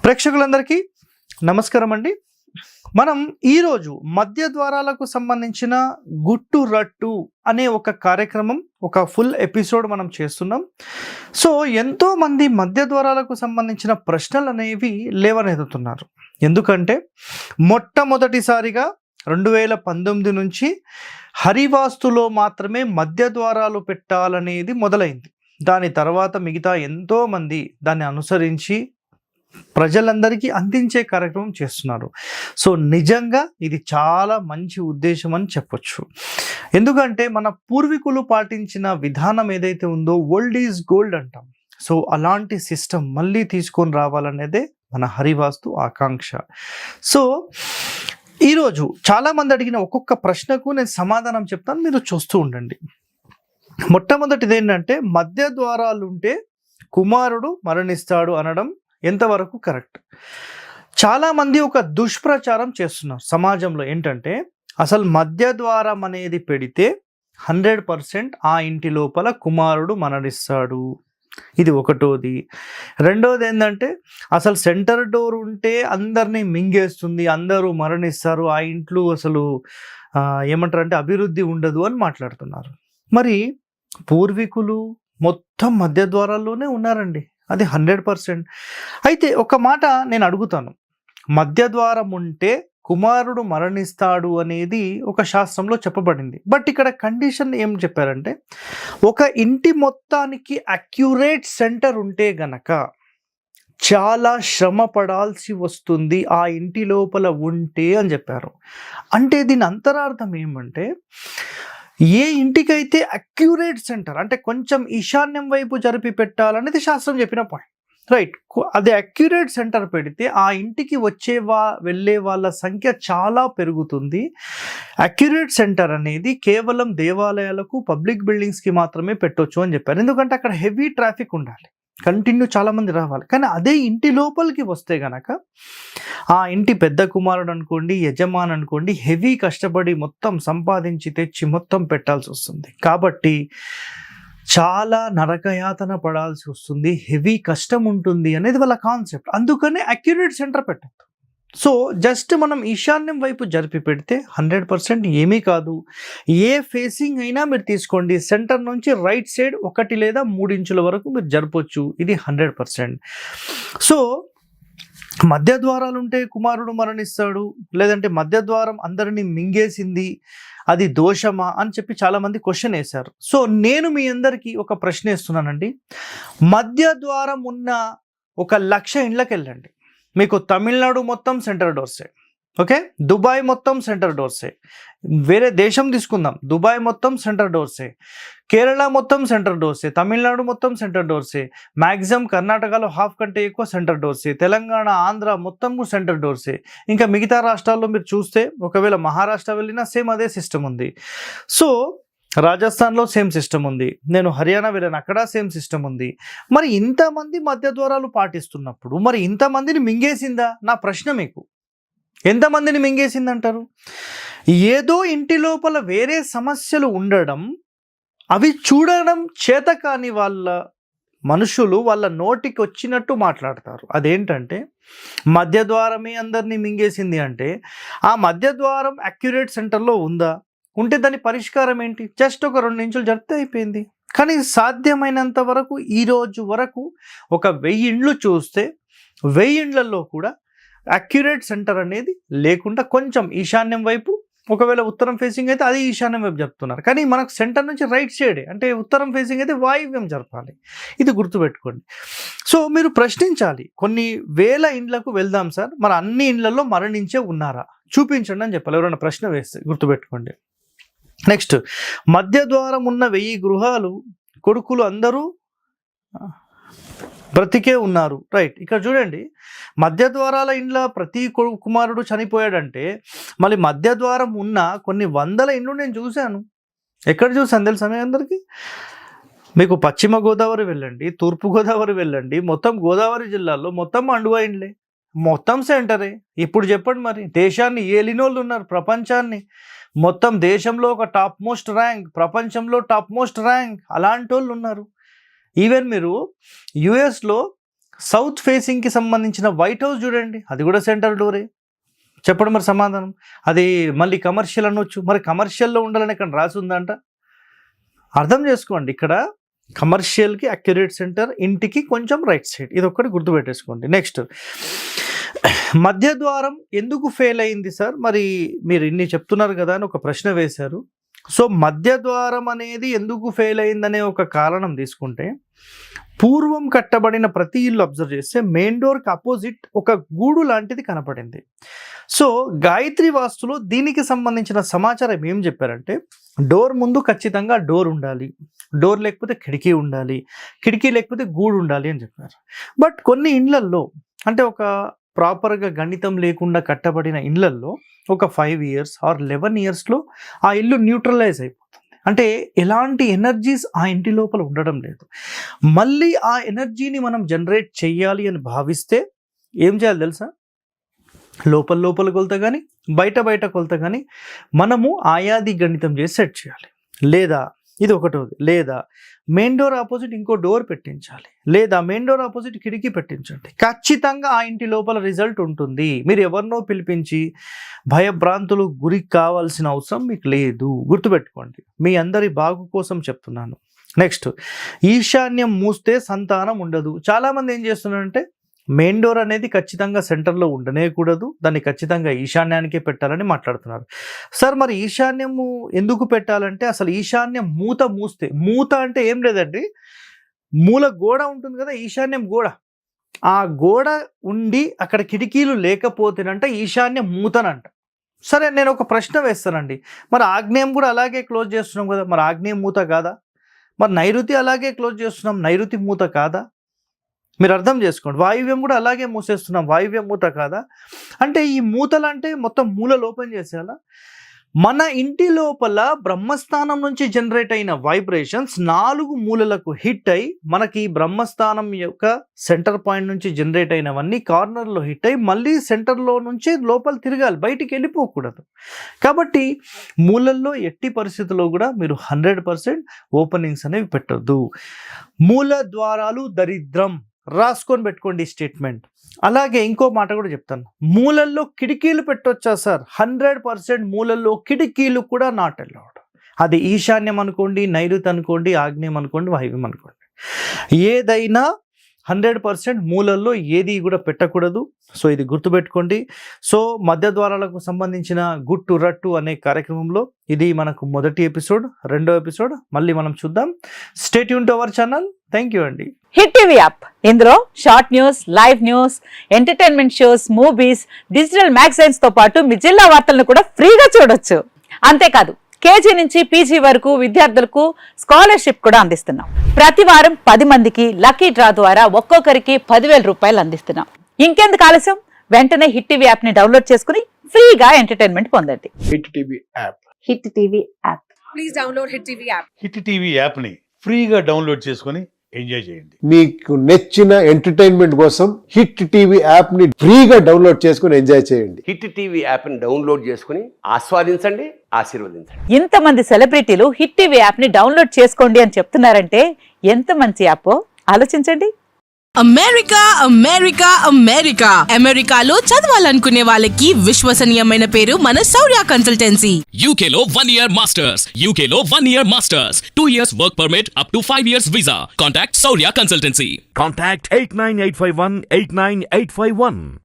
ప్రేక్షకులందరికీ నమస్కారం అండి. మనం ఈరోజు మధ్య ద్వారాలకు సంబంధించిన గుట్టు రట్టు అనే ఒక కార్యక్రమం, ఒక ఫుల్ ఎపిసోడ్ మనం చేస్తున్నాం. సో ఎంతోమంది మధ్య ద్వారాలకు సంబంధించిన ప్రశ్నలు అనేవి లేవనెత్తుతున్నారు. ఎందుకంటే మొట్టమొదటిసారిగా 2019 నుంచి హరివాస్తులో మాత్రమే మధ్య ద్వారాలు పెట్టాలనేది మొదలైంది. దాని తర్వాత మిగతా ఎంతోమంది దాన్ని అనుసరించి ప్రజలందరికీ అందించే కార్యక్రమం చేస్తున్నారు. సో నిజంగా ఇది చాలా మంచి ఉద్దేశం అని చెప్పొచ్చు. ఎందుకంటే మన పూర్వీకులు పాటించిన విధానం ఏదైతే ఉందో ఓల్డ్ ఈజ్ గోల్డ్ అంటాం. సో అలాంటి సిస్టమ్ మళ్ళీ తీసుకొని రావాలనేదే మన హరివాస్తు ఆకాంక్ష. సో ఈరోజు చాలామంది అడిగిన ఒక్కొక్క ప్రశ్నకు నేను సమాధానం చెప్తాను, మీరు చూస్తూ ఉండండి. మొట్టమొదటిది ఏంటంటే మధ్య ద్వారాలు ఉంటే కుమారుడు మరణిస్తాడు అనడం ఎంతవరకు కరెక్ట్? చాలామంది ఒక దుష్ప్రచారం చేస్తున్నారు సమాజంలో. ఏంటంటే అసలు మధ్య ద్వారం అనేది పెడితే 100% ఆ ఇంటి లోపల కుమారుడు మరణిస్తాడు. ఇది ఒకటోది. రెండోది ఏంటంటే అసలు సెంటర్ డోర్ ఉంటే అందరినీ మింగేస్తుంది, అందరూ మరణిస్తారు, ఆ ఇంట్లో అసలు ఏమంటారంటే అభివృద్ధి ఉండదు అని మాట్లాడుతున్నారు. మరి పూర్వీకులు మొత్తం మధ్య ద్వారాల్లోనే ఉన్నారండి, అది 100%. అయితే ఒక మాట నేను అడుగుతాను, మధ్య ద్వారం ఉంటే కుమారుడు మరణిస్తాడు అనేది ఒక శాస్త్రంలో చెప్పబడింది. బట్ ఇక్కడ కండిషన్ ఏం చెప్పారంటే ఒక ఇంటి మొత్తానికి అక్యురేట్ సెంటర్ ఉంటే గనక చాలా శ్రమ పడాల్సి వస్తుంది ఆ ఇంటి లోపల ఉంటే అని చెప్పారు. అంటే దీని అంతరార్థం ఏమంటే ఏ ఇంటికైతే అక్యురేట్ సెంటర్ అంటే కొంచెం ఈశాన్యం వైపు జరిపి పెట్టాలనేది శాస్త్రం చెప్పిన పాయింట్, రైట్? అది అక్యురేట్ సెంటర్ పెడితే ఆ ఇంటికి వెళ్ళే వాళ్ళ సంఖ్య చాలా పెరుగుతుంది. అక్యురేట్ సెంటర్ అనేది కేవలం దేవాలయాలకు, పబ్లిక్ బిల్డింగ్స్కి మాత్రమే పెట్టొచ్చు అని చెప్పారు. ఎందుకంటే అక్కడ హెవీ ట్రాఫిక్ ఉండాలి, కంటిన్యూ చాలామంది రావాలి. కానీ అదే ఇంటి లోపలికి వస్తే గనక ఆ ఇంటి పెద్ద కుమారుడు అనుకోండి, యజమాని అనుకోండి, హెవీ కష్టపడి మొత్తం సంపాదించి తెచ్చి మొత్తం పెట్టాల్సి వస్తుంది. కాబట్టి చాలా నరకయాతన పడాల్సి వస్తుంది, హెవీ కష్టం ఉంటుంది అనేది వాళ్ళ కాన్సెప్ట్. అందుకనే అక్యురేట్ సెంటర్ పెట్టద్దు. సో జస్ట్ మనం ఈశాన్యం వైపు జరిపి పెడితే 100% ఏమీ కాదు. ఏ ఫేసింగ్ అయినా మీరు తీసుకోండి, సెంటర్ నుంచి రైట్ సైడ్ 1 లేదా 3 ఇంచుల వరకు మీరు జరపొచ్చు, ఇది 100%. సో మధ్య ద్వారాలు ఉంటే కుమారుడు మరణిస్తాడు, లేదంటే మధ్య ద్వారం అందరినీ మింగేసింది, అది దోషమా అని చెప్పి చాలామంది క్వశ్చన్ వేశారు. సో నేను మీ అందరికీ ఒక ప్రశ్న వేస్తున్నానండి. మధ్య ద్వారం ఉన్న 1,00,000 ఇండ్లకు వెళ్ళండి. మీకు తమిళనాడు మొత్తం సెంటర్ డోర్సే, ఓకే? దుబాయ్ మొత్తం సెంటర్ డోర్సే. వేరే దేశం తీసుకుందాం, దుబాయ్ మొత్తం సెంటర్ డోర్సే, కేరళ మొత్తం సెంటర్ డోర్సే, తమిళనాడు మొత్తం సెంటర్ డోర్సే, మ్యాక్సిమం కర్ణాటకలో హాఫ్ కంటే ఎక్కువ సెంటర్ డోర్సే, తెలంగాణ, ఆంధ్ర మొత్తం సెంటర్ డోర్సే. ఇంకా మిగతా రాష్ట్రాల్లో మీరు చూస్తే ఒకవేళ మహారాష్ట్ర వెళ్ళినా సేమ్ అదే సిస్టమ్ ఉంది. సో రాజస్థాన్లో సేమ్ సిస్టమ్ ఉంది, నేను హర్యానా వెళ్ళాను, అక్కడ సేమ్ సిస్టమ్ ఉంది. మరి ఇంతమంది మధ్య ద్వారాలు పాటిస్తున్నప్పుడు మరి ఇంతమందిని మింగేసిందా? నా ప్రశ్న మీకు, ఎంతమందిని మింగేసిందంటారు? ఏదో ఇంటి లోపల వేరే సమస్యలు ఉండడం, అవి చూడడం చేత కాని వాళ్ళ మనుషులు వాళ్ళ నోటికి వచ్చినట్టు మాట్లాడతారు. అదేంటంటే మధ్య ద్వారమే అందరినీ మింగేసింది అంటే ఆ మధ్య ద్వారం అక్యురేట్ సెంటర్లో ఉందా? ఉంటే దాని పరిష్కారం ఏంటి? జస్ట్ ఒక 2 ఇంచులు జరిపితే అయిపోయింది. కానీ సాధ్యమైనంత వరకు ఈరోజు వరకు ఒక 1000 ఇండ్లు చూస్తే 1000 ఇండ్లలో కూడా అక్యురేట్ సెంటర్ అనేది లేకుండా కొంచెం ఈశాన్యం వైపు, ఒకవేళ ఉత్తరం ఫేసింగ్ అయితే అది ఈశాన్యం వైపు జరుపుతున్నారు. కానీ మనకు సెంటర్ నుంచి రైట్ సైడే, అంటే ఉత్తరం ఫేసింగ్ అయితే వాయువ్యం జరపాలి. ఇది గుర్తుపెట్టుకోండి. సో మీరు ప్రశ్నించాలి, కొన్ని వేల ఇండ్లకు వెళ్దాం సార్, మరి అన్ని ఇండ్లలో మరణించే ఉన్నారా చూపించండి అని చెప్పాలి ఎవరైనా ప్రశ్న వేస్తే. గుర్తుపెట్టుకోండి. నెక్స్ట్, మధ్య ద్వారం ఉన్న 1000 గృహాలు కొడుకులు అందరూ బ్రతికే ఉన్నారు, రైట్? ఇక్కడ చూడండి, మధ్య ద్వారాల ఇండ్ల ప్రతి కుమారుడు చనిపోయాడంటే మళ్ళీ మధ్య ద్వారం ఉన్న కొన్ని వందల ఇండ్లు నేను చూశాను. ఎక్కడ చూసాను తెలుసా మీ అందరికీ? మీకు పశ్చిమ గోదావరి వెళ్ళండి, తూర్పు గోదావరి వెళ్ళండి, మొత్తం గోదావరి జిల్లాలో మొత్తం అండువా ఇండ్లే, మొత్తం సెంటరే. ఇప్పుడు చెప్పండి, మరి దేశాన్ని ఏలినోళ్ళు ఉన్నారు, ప్రపంచాన్ని మొత్తం దేశంలో ఒక టాప్ మోస్ట్ ర్యాంక్, ప్రపంచంలో టాప్ మోస్ట్ ర్యాంక్ అలాంటి వాళ్ళు ఉన్నారు. ఈవెన్ మీరు యుఎస్లో సౌత్ ఫేసింగ్కి సంబంధించిన వైట్ హౌస్ చూడండి, అది కూడా సెంటర్ డోరే. చెప్పండి మరి సమాధానం. అది మళ్ళీ కమర్షియల్ అనొచ్చు, మరి కమర్షియల్లో ఉండాలని ఇక్కడ రాసి ఉందంట. అర్థం చేసుకోండి, ఇక్కడ కమర్షియల్కి అక్యురేట్ సెంటర్, ఇంటికి కొంచెం రైట్ సైడ్, ఇది ఒక్కటి గుర్తుపెట్టేసుకోండి. నెక్స్ట్, మధ్య ద్వారం ఎందుకు ఫెయిల్ అయింది సార్, మరి మీరు ఇన్ని చెప్తున్నారు కదా అని ఒక ప్రశ్న వేశారు. సో మధ్య ద్వారం అనేది ఎందుకు ఫెయిల్ అయిందనే ఒక కారణం తీసుకుంటే, పూర్వం కట్టబడిన ప్రతి ఇల్లు అబ్జర్వ్ చేస్తే మెయిన్ డోర్కి అపోజిట్ ఒక గూడు లాంటిది కనపడింది. సో గాయత్రి వాస్తులో దీనికి సంబంధించిన సమాచారం ఏం చెప్పారంటే, డోర్ ముందు ఖచ్చితంగా డోర్ ఉండాలి, డోర్ లేకపోతే కిటికీ ఉండాలి, కిటికీ లేకపోతే గూడు ఉండాలి అని చెప్పారు. బట్ కొన్ని ఇండ్లల్లో, అంటే ఒక ప్రాపర్గా గణితం లేకుండా కట్టబడిన ఇళ్లల్లో ఒక 5 years ఆర్ 11 yearsలో ఆ ఇల్లు న్యూట్రలైజ్ అయిపోతుంది. అంటే ఎలాంటి ఎనర్జీస్ ఆ ఇంటి లోపల ఉండడం లేదు. మళ్ళీ ఆ ఎనర్జీని మనం జనరేట్ చెయ్యాలి అని భావిస్తే ఏం చేయాలి తెలుసా? లోపల కొలత కానీ బయట కొలత కానీ మనము ఆయాది గణితం చేసి సెట్ చేయాలి. లేదా ఇది ఒకటోది, లేదా మెయిన్ డోర్ ఆపోజిట్ ఇంకో డోర్ పెట్టించాలి, లేదా మెయిన్ డోర్ ఆపోజిట్ కిటికీ పెట్టించండి. ఖచ్చితంగా ఆ ఇంటి లోపల రిజల్ట్ ఉంటుంది. మీరు ఎవరినో పిలిపించి భయభ్రాంతులు గురి కావాల్సిన అవసరం మీకు లేదు. గుర్తుపెట్టుకోండి, మీ అందరి బాగు కోసం చెప్తున్నాను. నెక్స్ట్, ఈశాన్యం మూస్తే సంతానం ఉండదు. చాలామంది ఏం చేస్తున్నారంటే, మెయిన్ డోర్ అనేది ఖచ్చితంగా సెంటర్లో ఉండనేకూడదు, దాన్ని ఖచ్చితంగా ఈశాన్యానికే పెట్టాలని మాట్లాడుతున్నారు. సార్ మరి ఈశాన్యము ఎందుకు పెట్టాలంటే, అసలు ఈశాన్యం మూస్తే, మూత అంటే ఏం లేదండి, మూల గోడ ఉంటుంది కదా, ఈశాన్యం గోడ, ఆ గోడ ఉండి అక్కడ కిటికీలు లేకపోతేనంటే ఈశాన్యం మూతనంట. సరే, నేను ఒక ప్రశ్న వేస్తానండి, మరి ఆగ్నేయం కూడా అలాగే క్లోజ్ చేస్తున్నాం కదా, మరి ఆగ్నేయం మూత కాదా? మరి నైరుతి అలాగే క్లోజ్ చేస్తున్నాం, నైరుతి మూత కాదా? మీరు అర్థం చేసుకోండి. వాయువ్యం కూడా అలాగే మూసేస్తున్నాం, వాయువ్యం మూత కాదా? అంటే ఈ మూతలు అంటే మొత్తం మూలలు ఓపెన్ చేసేయాలా? మన ఇంటి లోపల బ్రహ్మస్థానం నుంచి జనరేట్ అయిన వైబ్రేషన్స్ 4 మూలలకు హిట్ అయి, మనకి బ్రహ్మస్థానం యొక్క సెంటర్ పాయింట్ నుంచి జనరేట్ అయినవన్నీ కార్నర్లో హిట్ అయి మళ్ళీ సెంటర్లో నుంచి లోపల తిరగాలి, బయటికి వెళ్ళిపోకూడదు. కాబట్టి మూలల్లో ఎట్టి పరిస్థితుల్లో కూడా మీరు 100% ఓపెనింగ్స్ అనేవి పెట్టొద్దు. మూల ద్వారాలు దరిద్రం, రాసుకొని పెట్టుకోండి స్టేట్మెంట్. అలాగే ఇంకో మాట కూడా చెప్తాను, మూలల్లో కిటికీలు పెట్టొచ్చా సార్? 100% మూలల్లో కిటికీలు కూడా నాట్ అలౌడ్. అది ఈశాన్యం అనుకోండి, నైరుతి అనుకోండి, ఆగ్నేయం అనుకోండి, వాయువ్యం అనుకోండి, ఏదైనా 100% మూలల్లో ఏది కూడా పెట్టకూడదు. సో ఇది గుర్తుపెట్టుకోండి. సో మధ్య ద్వారాలకు సంబంధించిన గుట్టు రట్టు అనే కార్యక్రమంలో ఇది మనకు మొదటి ఎపిసోడ్. రెండో ఎపిసోడ్ మళ్ళీ మనం చూద్దాం. Stay tune to our channel. Thank you అండి. హిట్ టీవీ యాప్, ఇందులో short news, live news, entertainment shows, movies, digital magazines తో పాటు మీ జిల్లా వార్తలను కూడా ఫ్రీగా చూడొచ్చు. అంతేకాదు, కేజీ నుంచి పీజీ వరకు విద్యార్థులకు స్కాలర్షిప్ కూడా అందిస్తున్నాం. ప్రతి వారం 10 మందికి లక్కీ డ్రా ద్వారా ఒక్కొక్కరికి 10,000 రూపాయలు అందిస్తున్నాం. ఇంకెందుకు ఆలస్యం, వెంటనే హిట్ టీవీ యాప్ ని డౌన్లోడ్ చేసుకుని ఫ్రీగా ఎంటర్టైన్మెంట్ పొందండి. Hit TV app. Hit TV app. Please download hit TV app. Hit TV app ని ఫ్రీగా డౌన్లోడ్ చేసుకొని ఎంజాయ్ చేయండి. మీకు నచ్చిన ఎంటర్టైన్మెంట్ కోసం హిట్ టీవీ యాప్ ని ఫ్రీగా డౌన్లోడ్ చేసుకుని ఎంజాయ్ చేయండి. హిట్ టీవీ యాప్ ని డౌన్లోడ్ చేసుకుని ఆస్వాదించండి, ఆశీర్వదించండి. ఇంతమంది సెలబ్రిటీలు హిట్ టీవీ యాప్ ని డౌన్లోడ్ చేసుకోండి అని చెప్తున్నారంటే ఎంత మంచి యాప్ ఆలోచించండి. అమెరికా అమెరికా అమెరికా అమెరికాలో చదవాలనుకునే వాళ్ళకి విశ్వసనీయమైన పేరు మన శౌర్య కన్సల్టెన్సీ. UK లో 1 year masters. UK లో 1 year masters. 2 years work permit up to 5 years visa. Contact Saurya Consultancy. Contact 89851 89851.